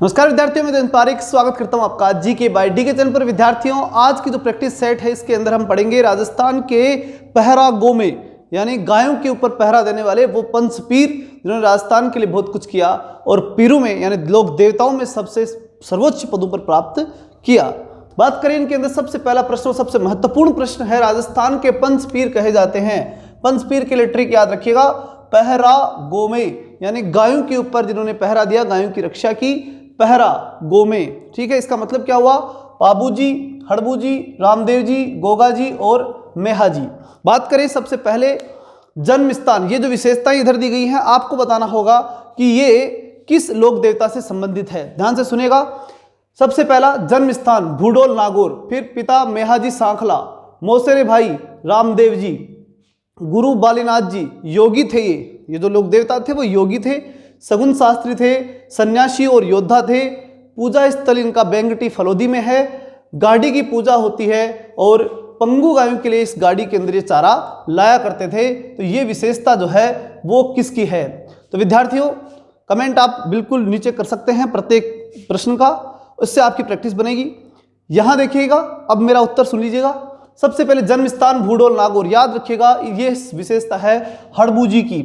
नमस्कार विद्यार्थियों, मैं दिनेश पारिक स्वागत करता हूं आपका जीके बाय डी के चैनल पर। विद्यार्थियों, आज की जो प्रैक्टिस सेट है इसके अंदर हम पढ़ेंगे राजस्थान के पहरा गो में, यानी गायों के ऊपर पहरा देने वाले वो पंच पीर जिन्होंने राजस्थान के लिए बहुत कुछ किया और पीरों में यानी लोक देवताओं में सबसे सर्वोच्च पदों पर प्राप्त किया। बात करें इनके अंदर सबसे पहला प्रश्न, सबसे महत्वपूर्ण प्रश्न है, राजस्थान के पंच पीर कहे जाते हैं। पंच पीर के लिए ट्रिक याद रखिएगा, पहरा गो में यानी गायों के ऊपर जिन्होंने पहरा दिया, गायों की रक्षा की, पहरा गो में। ठीक है, इसका मतलब क्या हुआ? पाबू जी, हड़बू जी, रामदेव जी, गोगा जी और मेहा जी। बात करें सबसे पहले जन्म स्थान, ये जो विशेषताएं इधर दी गई हैं आपको बताना होगा कि ये किस लोक देवता से संबंधित है। ध्यान से सुनेगा। सबसे पहला जन्म स्थान भूडोल नागौर, फिर पिता मेहाजी सांखला, मौसेरे भाई रामदेव जी, गुरु बालीनाथ जी योगी थे। ये जो लोक देवता थे वो योगी थे, सगुन शास्त्री थे, सन्यासी और योद्धा थे। पूजा स्थल इनका बेंगटी फलोदी में है। गाड़ी की पूजा होती है और पंगु गायों के लिए इस गाड़ी के अंदर ये चारा लाया करते थे। तो ये विशेषता जो है वो किसकी है? तो विद्यार्थियों, कमेंट आप बिल्कुल नीचे कर सकते हैं प्रत्येक प्रश्न का, उससे आपकी प्रैक्टिस बनेगी। यहां देखिएगा, अब मेरा उत्तर सुन लीजिएगा। सबसे पहले जन्म स्थान भूडोल नागौर, याद रखिएगा ये विशेषता है हड़बू जी की,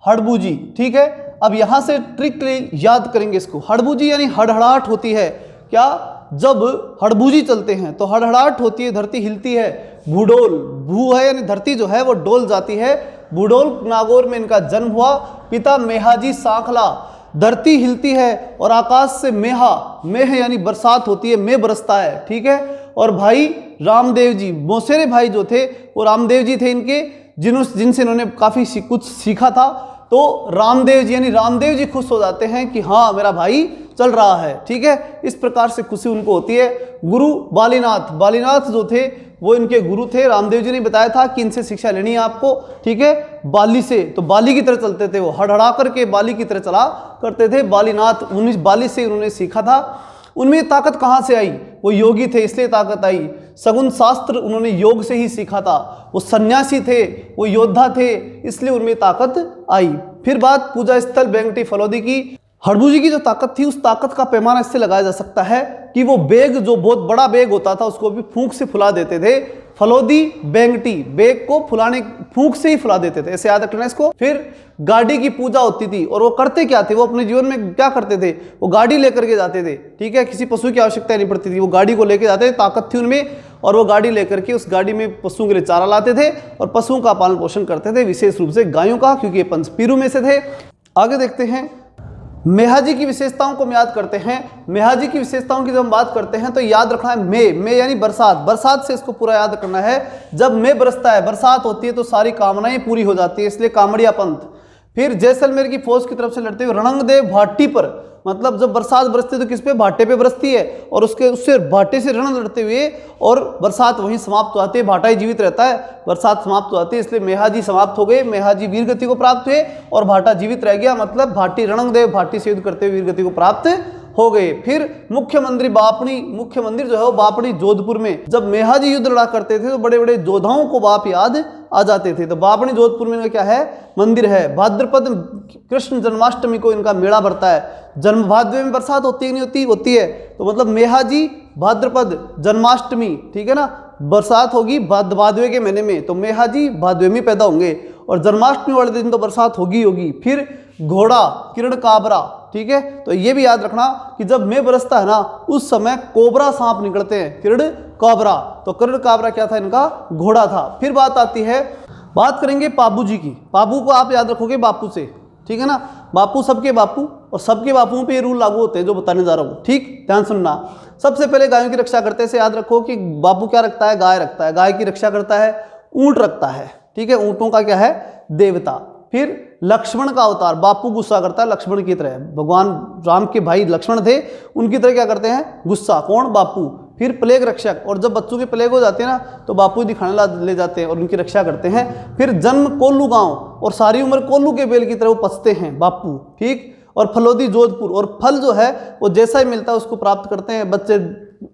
हड़बू जी। ठीक है, अब यहां से ट्रिक याद करेंगे इसको। हड़बू जी यानी हड़हड़ाहट होती है। क्या? जब हड़बूजी चलते हैं तो हड़हड़ाहट होती है, धरती हिलती है। भूडोल, भू है यानी धरती जो है वो डोल जाती है। भूडोल नागौर में इनका जन्म हुआ। पिता मेहाजी सांखला, धरती हिलती है और आकाश से मेहा, मेह यानी बरसात होती है, मेह बरसता है। ठीक है, और भाई रामदेव जी, मौसेरे भाई जो थे वो रामदेव जी थे इनके, जिनसे इन्होंने काफी कुछ सीखा था। तो रामदेव जी यानी रामदेव जी खुश हो जाते हैं कि हाँ मेरा भाई चल रहा है। ठीक है, इस प्रकार से खुशी उनको होती है। गुरु बालीनाथ, बालीनाथ जो थे वो इनके गुरु थे। रामदेव जी ने बताया था कि इनसे शिक्षा लेनी है आपको। ठीक है, बाली से, तो बाली की तरह चलते थे वो, हड़हड़ा करके बाली की तरह चला करते थे। बालीनाथ, बाली से उन्होंने सीखा था। उनमें ताकत कहाँ से आई? वो योगी थे इसलिए ताकत आई। सगुन शास्त्र उन्होंने योग से ही सीखा था। वो सन्यासी थे, वो योद्धा थे, इसलिए उनमें ताकत आई। फिर बात पूजा स्थल बेंगटी फलोदी की। हड़बू जी की जो ताकत थी उस ताकत का पैमाना इससे लगाया जा सकता है कि वो बेग, जो बहुत बड़ा बेग होता था उसको भी फूंक से फुला देते थे। फलोदी बेंगटी, बेग को फुलाने, फूंक से ही फुला देते थे, ऐसे याद रखना इसको। फिर गाड़ी की पूजा होती थी और वो करते क्या थे? वो अपने जीवन में क्या करते थे? वो गाड़ी लेकर के जाते थे। ठीक है, किसी पशु की आवश्यकता नहीं पड़ती थी, वो गाड़ी को लेकर जाते थे, ताकत थी उनमें, और वो गाड़ी लेकर के उस गाड़ी में पशुओं के लिए चारा लाते थे और पशुओं का पालन पोषण करते थे, विशेष रूप से गायों का, क्योंकि ये पंच पीरों में से थे। आगे देखते हैं, मेहाजी की विशेषताओं को हम याद करते हैं। मेहाजी की विशेषताओं की जब हम बात करते हैं तो याद रखना है मे यानी बरसात, बरसात से इसको पूरा याद करना है। जब मे बरसता है, बरसात होती है तो सारी कामनाएं पूरी हो जाती है, इसलिए कामड़िया पंथ। फिर जैसलमेर की फौज की तरफ से लड़ते हुए रणंगदेव भाटी पर, मतलब जब बरसात बरसती है तो किस पे? भाटे पे बरसती है, और उससे भाटे से रण लड़ते हुए और बरसात वहीं समाप्त हो जाती है। भाटा ही जीवित रहता है, बरसात समाप्त हो जाती है, इसलिए मेहाजी समाप्त हो गए। मेहाजी वीर गति को प्राप्त हुए और भाटा जीवित रह गया, मतलब भाटी, रणंगदेव भाटी से युद्ध करते हुए वीर गति को प्राप्त हो गए। फिर मुख्य मंदिर बापणी, मुख्य मंदिर जो है वो बापणी जोधपुर में। जब मेहाजी युद्ध लड़ा करते थे तो बड़े बड़े योद्धाओं को बाप याद आ जाते थे, तो बापणी जोधपुर में इनका क्या है? मंदिर है। भाद्रपद कृष्ण जन्माष्टमी को इनका मेला भरता है। जन्म भाद्र में बरसात होती है नहीं होती? होती है, तो मतलब मेहाजी भाद्रपद जन्माष्टमी, ठीक है ना, बरसात होगी भादवे के महीने में, तो मेहाजी भादवे में पैदा होंगे और जन्माष्टमी वाले दिन तो बरसात होगी होगी। फिर घोड़ा किरण काबरा, ठीक है, तो ये भी याद रखना कि जब मे बरसता है ना उस समय कोबरा सांप निकलते हैं, किरण काबरा। तो किरण काबरा क्या था? इनका घोड़ा था। फिर बात आती है, बात करेंगे पाबू जी की। पाबू को आप याद रखोगे बापू से, ठीक है ना, बापू सबके बापू, और सबके बापुओं पे ये रूल लागू होते हैं जो बताने जा रहा हूँ। ठीक, ध्यान सुनना। सबसे पहले गायों की रक्षा करते हैं, याद रखो कि बापू क्या रखता है? गाय रखता है। गाय की रक्षा करता है। ऊंट रखता है, ठीक है, ऊंटों का क्या है? देवता। फिर लक्ष्मण का अवतार, बापू गुस्सा करता है लक्ष्मण की तरह। भगवान राम के भाई लक्ष्मण थे, उनकी तरह क्या करते हैं? गुस्सा। कौन? बापू। फिर प्लेग रक्षक, और जब बच्चों के प्लेग हो जाते हैं ना तो बापू दिखाने ले जाते हैं और उनकी रक्षा करते हैं। फिर जन्म कोल्लू गांव, और सारी उम्र कोल्लू के बेल की तरह वो पचते हैं बापू। ठीक, और फलोदी जोधपुर, और फल जो है वो जैसा ही मिलता है उसको प्राप्त करते हैं बच्चे।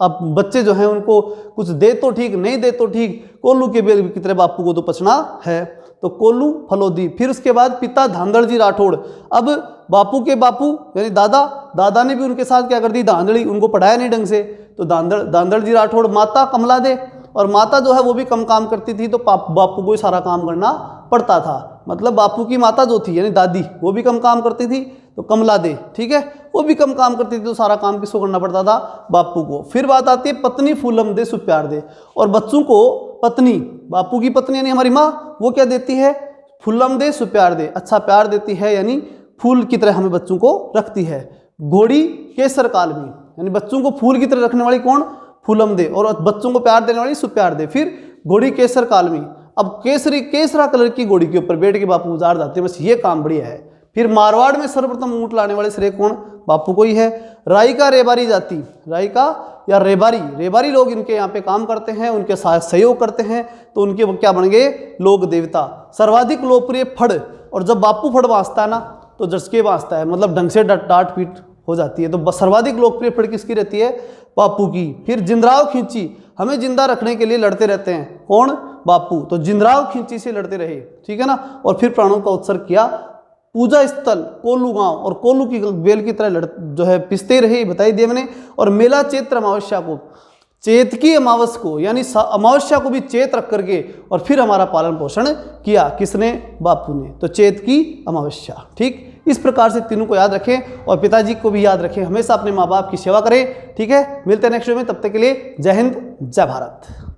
अब बच्चे जो हैं उनको कुछ दे तो ठीक, नहीं दे तो ठीक, कोल्लू के बेल की तरह बापू को तो पचना है। तो कोल्लू फलोदी। फिर उसके बाद पिता धांधड़ जी राठौड़। अब बापू के बापू यानी दादा ने भी उनके साथ क्या कर दी, धांधड़ी, उनको पढ़ाया नहीं ढंग से, तो धांधड़ जी राठौड़। माता कमला दे, और माता जो है वो भी कम काम करती थी, तो बापू को ही सारा काम करना पड़ता था। मतलब बापू की माता जो थी यानी दादी, वो भी कम काम करती थी, तो कमला दे, ठीक है, वो भी कम काम करती थी, तो सारा काम किसको करना पड़ता था, बापू को। फिर बात आती है पत्नी फूलम दे सुप्यार दे, और बच्चों को पत्नी, बापू की पत्नी यानी हमारी माँ, वो क्या देती है, फूलम दे सुप्यार दे, अच्छा प्यार देती है, यानी फूल की तरह हमें बच्चों को रखती है। घोड़ी केसर काल में, यानी बच्चों को फूल की तरह रखने वाली कौन, फूलम दे, और बच्चों को प्यार देने वाली सुप्यार दे। फिर घोड़ी केसर काल में, अब केसरा कलर की घोड़ी के ऊपर बैठ के बापू गुजार जाते हैं, बस ये काम बढ़िया है। फिर मारवाड़ में सर्वप्रथम ऊंट लाने वाले श्रेय कौन, बापू को ही है। रायका रेबारी जाति, रायका या रेबारी लोग इनके यहाँ पे काम करते हैं, उनके साथ सहयोग करते हैं, तो उनके वो क्या बन गए, लोक देवता। सर्वाधिक लोकप्रिय फड़, और जब बापू फड़ बांसता है ना तो जसके बांसता है, मतलब ढंग से डांट पीट हो जाती है। तो सर्वाधिक लोकप्रिय फड़ किसकी रहती है, बापू की। फिर जिंदराव खींची, हमें जिंदा रखने के लिए लड़ते रहते हैं, कौन, बापू, तो जिंदराव खींची से लड़ते रहे, ठीक है ना। और फिर प्राणों का उत्सर्ग किया। पूजा स्थल कोल्लू गांव, और कोल्लू की बेल की तरह जो है पिसते रहे, बताई दिया मैंने। और मेला चैत्र अमावस्या को, चैत की अमावस को यानी अमावस्या को भी चैत रख करके, और फिर हमारा पालन पोषण किया, किसने, बापू ने, तो चैत की अमावस्या। ठीक, इस प्रकार से तीनों को याद रखें, और पिताजी को भी याद रखें, हमेशा अपने माँ बाप की सेवा करें, ठीक है। मिलते हैं नेक्स्ट वीडियो में, तब तक के लिए जय हिंद जय भारत।